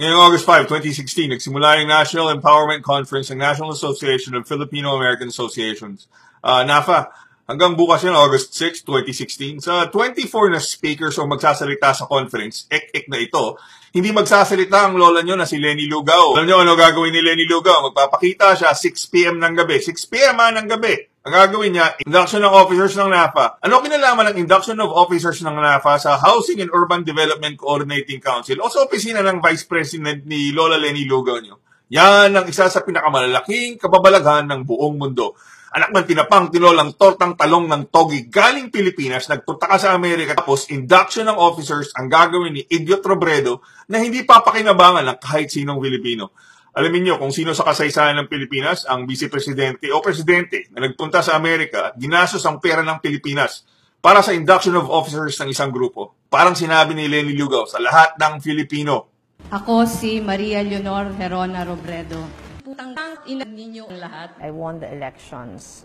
Ngayong August 5, 2016, nagsimula yung National Empowerment Conference ng National Association of Filipino-American Associations, NAFA. Hanggang bukas yun, August 6, 2016. Sa 24 na speakers o magsasalita sa conference, ek-ek na ito, hindi magsasalita ang lola nyo na si Leni Lugao. Alam nyo ano gagawin ni Leni Lugao? Magpapakita siya 6 p.m. ng gabi. 6 p.m. ng gabi. Ang gagawin niya, induction ng officers ng NAFA. Ano kinalaman ng induction of officers ng NAFA sa Housing and Urban Development Coordinating Council o sa opisina ng Vice President ni Lola Leni Lugao nyo? Yan ang isa sa pinakamalalaking kababalaghan ng buong mundo. Anak ng tinapang tinolang tortang talong ng togi galing Pilipinas, nagpunta ka sa Amerika, tapos induction ng officers ang gagawin ni Idiot Robredo na hindi papakinabangan ng kahit sinong Pilipino. Alamin nyo kung sino sa kasaysayan ng Pilipinas ang vice-presidente o presidente na nagpunta sa Amerika at ginastos ang pera ng Pilipinas para sa induction of officers ng isang grupo. Parang sinabi ni Leni Lugao sa lahat ng Filipino. Ako si Maria Leonor Herona Robredo. Putang ina ninyo lahat. I won the elections.